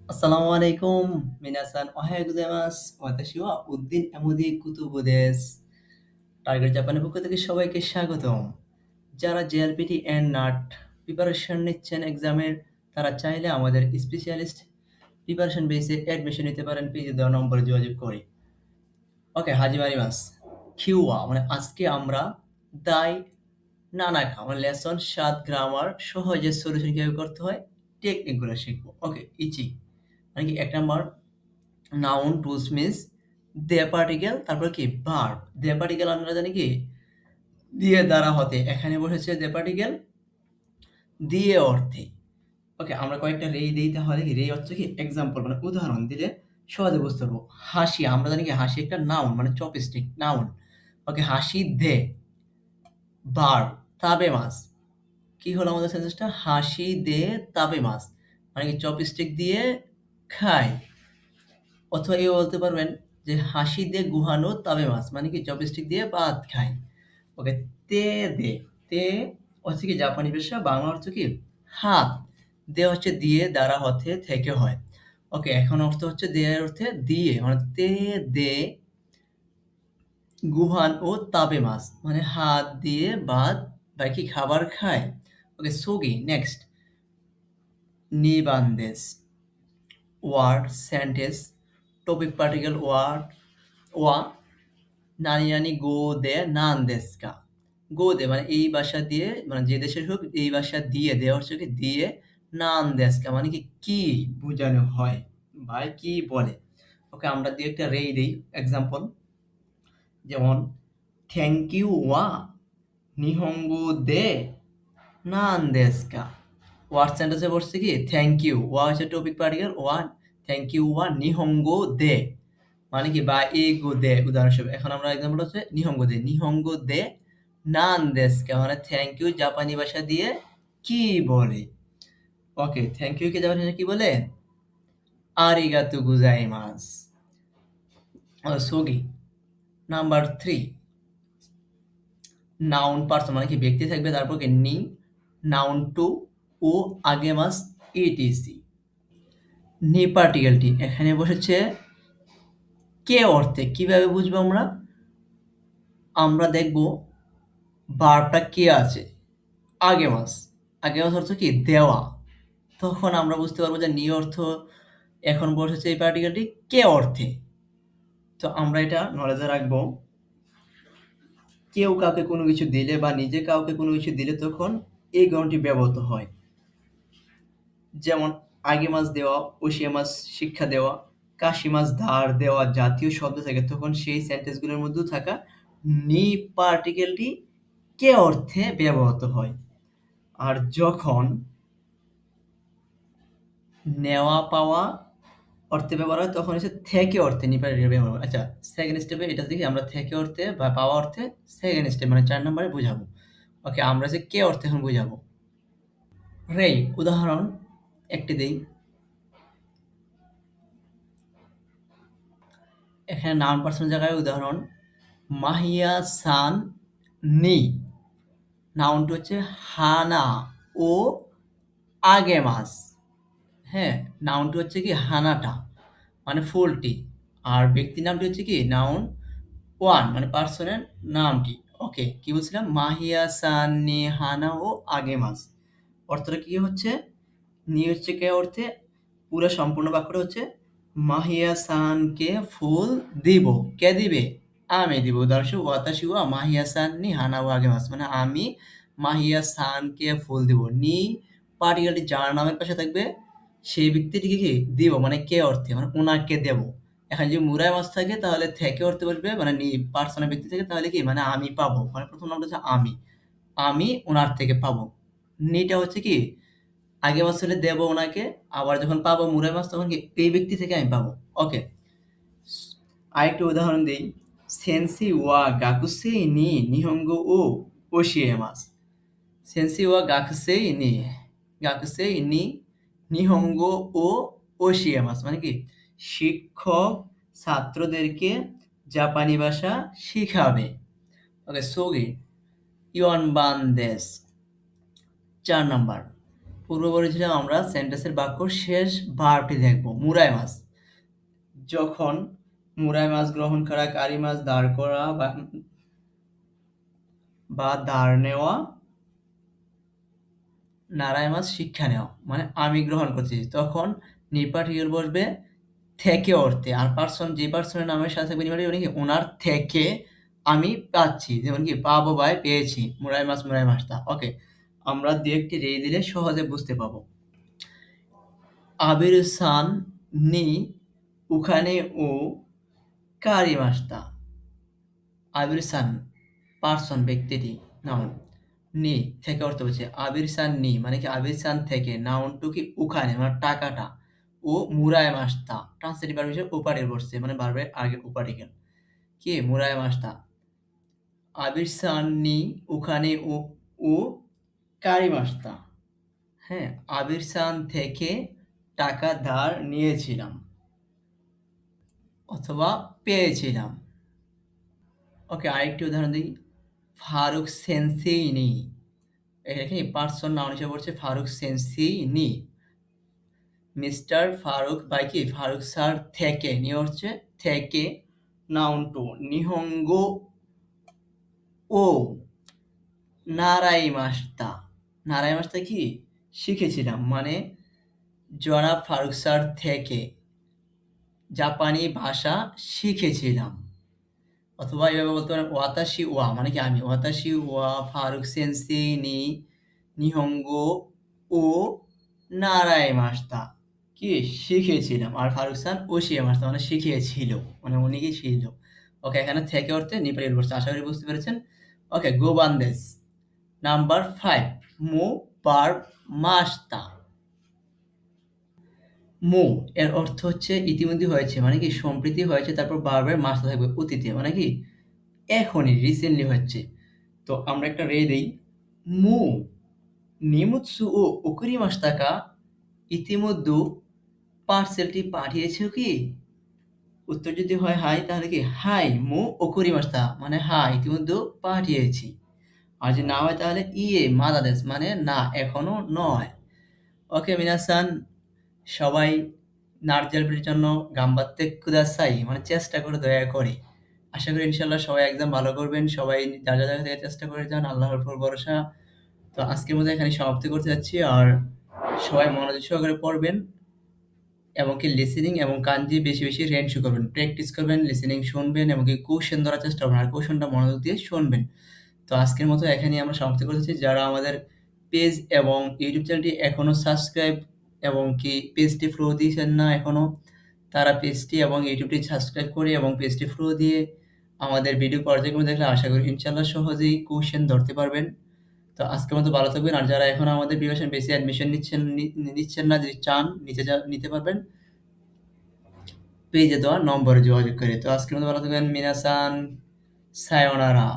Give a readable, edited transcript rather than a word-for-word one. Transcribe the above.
assalamu alaikum, minasan ohayou gozaimasu. Watashi wa Uddin Emodi Kutubu desu. Target জাপানের পক্ষ থেকে সবাইকে স্বাগতম। যারা জেআরপিটি এন্ড নাট প্রিপারেশন নিচ্ছেন এক্সামের, তারা চাইলে আমাদের স্পেশালিস্ট প্রিপারেশন বেসে অ্যাডমিশন নিতে পারেন পেজে দেওয়া নম্বরে যোগাযোগ করে। ওকে, হাজিমারি মাস কিউয়া মানে আজকে আমরা দাই নানাকা মানে লেসন ৭ গ্রামার সহজে সলিউশন কিভাবে করতে হয় টেকনিকগুলো শিখবো। ওকে, ইচি মানে কি ১ নাম্বার নাউন টুলস মিন্স দে পার্টিকেল, তারপর কি ভার্ব। দে পার্টিকেল আমরা জানি কি দিয়ে দ্বারা হতে, এখানে বসেছে দে পার্টিকেল দিয়ে অর্থে। ওকে, আমরা কয়েকটা রে দেই, তাহলে কি রে হচ্ছে কি এক্সাম্পল মানে উদাহরণ দিলে সহজে বুঝতে পারবো। হাসি আমরা জানি কি হাসি একটা নাউন মানে চপস্টিক নাউন। ওকে, হাসি দে ভার্ব তাবে মাছ। কি হলো আমাদের সেন্টেন্সটা? হাসি দে তাবে মাছ মানে কি চপস্টিক দিয়ে খায়। অথবা এও বলতে পারবেন যে হাসি দিয়ে গুহানো তাবে মাছ মানে কি চপস্টিক দিয়ে ভাত খায়। ওকে, তে দে তে হচ্ছে কি জাপানি ভাষা, বাংলা অর্থ কি হাত। দে হচ্ছে দিয়ে দ্বারা হতে থেকে হয়। ওকে, এখন অর্থ হচ্ছে দেয়ের অর্থে দিয়ে মানে তে দে গুহান ও তাবে মাছ মানে হাত দিয়ে ভাত বা কি খাবার খায়। ওকে, সুগি নেক্সট নিবান্দেস word sentence topic particle word ওয়া নানি নানি গো দে নান দেশকা। গো দে মানে এই ভাষা দিয়ে মানে যে দেশের হোক এই ভাষা দিয়ে দেওয়া হচ্ছে কি দিয়ে নান দেশকা মানে কি কি বোঝানো হয় বা কি বলে। ওকে, আমরা দিয়ে একটা রেই দেই এক্সাম্পল, যেমন থ্যাংক ইউ ওয়া নিহঙ্গো দে নান দেশকা। ওয়ার্ড সেন্টেন্সে বসছে কি থ্যাংক ইউ, ওয়া হচ্ছে টপিক পার্টিকেল ওয়া, থ্যাংক ইউ ওয়া নিহঙ্গো দে মানে কি বা এগো দে উদাহরণস্বরূপ। এখন আমরা এক্সাম্পল হচ্ছে নিহঙ্গো দে নান দেশকা মানে থ্যাংক ইউ জাপানি ভাষা দিয়ে কি বলে। ওকে, থ্যাংক ইউ কে জাপানি ভাষা কি বলে? আরিগাতো গুজাইমাস। সোগি নাম্বার 3 নাউন পার্সন মানে কি ব্যক্তি থাকবে, তারপর কি নি নাউন টু ও আগে মাস ইটিসি। নি পার্টিকেলটি এখানে বসেছে কে অর্থে। কিভাবে বুঝবো আমরা? আমরা দেখব ভার্বটা কে আছে আগে মাস, আগে মাস অর্থ কি দেওয়া। তখন আমরা বুঝতে পারবো যে নি অর্থ এখন বসেছে এই পার্টিকেলটি কে অর্থে। তো আমরা এটা নলেজে রাখবো। কেউ কাউকে কোনো কিছু দিলে বা নিজে কাউকে কোনো কিছু দিলে তখন এই গ্রহণটি ব্যবহৃত হয়। যেমন আগে মাস দেওয়া, ওশিয়া মাস শিক্ষা দেওয়া, কাশি মাস ধার দেওয়া জাতীয় শব্দ থাকে, তখন সেই সেন্টেন্সগুলোর মধ্যেও থাকা নি পার্টিকেলটি কে অর্থে ব্যবহৃত হয়। আর যখন নেওয়া পাওয়া অর্থে ব্যবহার হয় তখন হচ্ছে থেকে অর্থে নি পার্টিকেল ব্যবহার হয়। আচ্ছা, সেকেন্ড স্টেপে এটা দেখি আমরা থেকে অর্থে বা পাওয়া অর্থে সেকেন্ড স্টেপ মানে ৪ নম্বরে বুঝাবো। ওকে, আমরা যে কে অর্থে এখন বুঝাবো। রেই উদাহরণ একটি দেই, এখানে নাউন পার্সন জায়গায় উদাহরণ মাহিয়া সান নি নাউনটি হচ্ছে হানা ও আগে মাস। হ্যাঁ, নাউনটি হচ্ছে কি হানাটা মানে ফুলটি, আর ব্যক্তি নামটি হচ্ছে কি নাউন ওয়ান মানে পার্সনের নামটি। ওকে, কি বলছিলাম? মাহিয়া সান নি হানা ও আগে মাস অর্থটা কি হচ্ছে? নি হচ্ছে কে অর্থে, পুরো সম্পূর্ণ বাক্যটা হচ্ছে মাহিয়া সানকে ফুল দিব। কে দিবে? আমি দিব। উদাহরণস্বরূপ ওয়াতাশি ওয়া মাহিয়া সান নি হানা ওয়া আগে মাস মানে আমি মাহিয়া সানকে ফুল দিব। নি পার্টিকেলটি যার নামের পাশে থাকবে সেই ব্যক্তিটিকে কি দিব মানে কে অর্থে মানে ওনাকে দেব। এখন যদি মুরায় মাছ থাকে তাহলে থেকে অর্থে বসবে মানে নি পার্সনের ব্যক্তি থেকে, তাহলে কি মানে আমি পাবো মানে প্রথম নামটা হচ্ছে আমি, আমি ওনার থেকে পাবো। নিটা হচ্ছে কি আগে মাস হলে দেব ওনাকে, আবার যখন পাবো মুরাই মাছ তখন কি এই ব্যক্তি থেকে আমি পাবো। ওকে, আরেকটা উদাহরণ দিই, সেন্সি ওয়া গাকুসেই নি নিহঙ্গো ও ওশিয়ে মাস। সেন্সি ওয়া গাকুসেই নি নিহঙ্গো ও ওশিয়ে মাস মানে কি শিক্ষক ছাত্রদেরকে জাপানি ভাষা শিখাবে। ওকে, সোগি ইয়ন বান দেশ ৪ নাম্বার পূর্বে বলেছিলাম আমরা সেন্টেন্সের বাক্য শেষ ভার্বটি দেখব। মুরাই মাছ। যখন মুরাই মাছ গ্রহণ করা, কারি মাছ দাঁড় করা বা দাঁড় নেওয়া, নারায় মাছ শিক্ষা নেওয়া, মানে আমি গ্রহণ করছি, তখন নিপাটিকেল বসবে থেকে অর্থে। আর পার্সন, যে পার্সনের নামের সাথে থাকবে নিপাটিকেল, মানে কি ওনার থেকে আমি পাচ্ছি, যেমন কি পাবো বাই পেয়েছি, মুরাই মাছটা। ওকে, আমরা দু একটি রে দিলে সহজে বুঝতে পাবো। আবির সান নি উখানে ও কারি মাছটা। আবির সান পার্সন, ব্যক্তিটি, নাউন। নি থেকে অর্থ বলছে আবির সান নি, মানে কি আবির সান থেকে, নাউনটু কি উখানে মানে টাকাটা, ও মুরায় মাসটা ট্রান্সলেটিভ ভার্ব হিসেবে উপারের বসছে, মানে ভার্বের আগে উপারিকেল, কি মুরায় মাসটা। আবির সান নি উখানে ও কারি মাসটা। হ্যাঁ, আবির সান থেকে টাকা ধার নিয়েছিলাম অথবা পেয়েছিলাম। ওকে, আরেকটি উদাহরণ দিই। ফারুক সেন্সেই নেই, এখানে পার্সন নাউন হিসেবে পড়ছে ফারুক সেন্সেই নি। মিস্টার ফারুক বাই কি ফারুক স্যার থেকে, নিয়ে হচ্ছে থেকে, নাউন টু নিহঙ্গো ও নারাই মাস্তা। নারাই মাস্তা কি শিখেছিলাম, মানে জনাব ফারুক স্যার থেকে জাপানি ভাষা শিখেছিলাম। অথবা এভাবে বলতে পারেন ওয়াতাশি ওয়া, মানে কি আমি, ওয়াতাশি ওয়া ফারুক সেন্সেই নি নিহঙ্গো ও নারাই মাস্তা, কি শিখেছিলাম। আর ফারুক সান ও শিয়ে মাস্তা, মানে শিখিয়েছিল, মানে উনি কি ছিল। ওকে, এখানে থেকে অর্থে নিপারি বলছে, আশা করি বুঝতে পেরেছেন। ওকে, গোবান্দেস। নাম্বার 5, মু ভার্ব মাস্তা। মু এর অর্থ হচ্ছে ইতিমধ্যে হয়েছে, মানে কি সম্প্রতি হয়েছে, তারপর ভার্বের মাস্তা থাকবে অতীতে, মানে কি এখনই রিসেন্টলি হচ্ছে। তো আমরা একটা রে দেই। মু নিমুৎসু ও ওকুরিমাস্তাকা, ইতিমধ্যে পার্সেলটি পাঠিয়েছো কি? উত্তর যদি হয় হাই, তাহলে কি হাই মু ওকুরিমাস্তা, মানে হ্যাঁ ইতিমধ্যে পাঠিয়েছি। আর যদি না হয় তাহলে ইয়ে মাদাদেস, মানে না এখনো নয়। ওকে মিনাসান, সবাই নার্জারির জন্য গাম্বাত্তে কুদাসাই, মানে চেষ্টা করে দয়া করে। আশা করি ইনশাল্লাহ সবাই একদম ভালো করবেন, সবাই যার যার জায়গা থেকে চেষ্টা করে যান, আল্লাহর উপর ভরসা। তো আজকের মধ্যে এখানে সমাপ্তি করতে যাচ্ছি। আর সবাই মনোযোগ সহকারে পড়বেন, এবং কি লিসেনিং এবং কানজি বেশি বেশি রেনশু করবেন, প্র্যাকটিস করবেন, লিসেনিং শুনবেন এবং কি কোশ্চেন ধরার চেষ্টা করবেন, আর কোশ্চেনটা মনোযোগ দিয়ে শুনবেন। তো আজকের মতো এখানেই আমরা সমাপ্তি করতেছি। যারা আমাদের পেজ এবং ইউটিউব চ্যানেলটি এখনো সাবস্ক্রাইব এবং কি পেজটি ফলো দিয়েছেন না এখনো, তারা পেজটি এবং ইউটিউবটি সাবস্ক্রাইব করে এবং পেজটি ফলো দিয়ে আমাদের ভিডিও পর্যায়ক্রমে দেখলে আশা করি ইনশাল্লাহ সহজেই কোশ্চেন ধরতে পারবেন। তো আজকের মতো ভালো থাকবেন। আর যারা এখন আমাদের প্রিপারেশন বেসে অ্যাডমিশন নিচ্ছেন না, যদি চান নিতে পারবেন পেজে দেওয়া নম্বরে যোগাযোগ করে। তো আজকের মতো ভালো থাকবেন। মিনাসান সায়োনারা।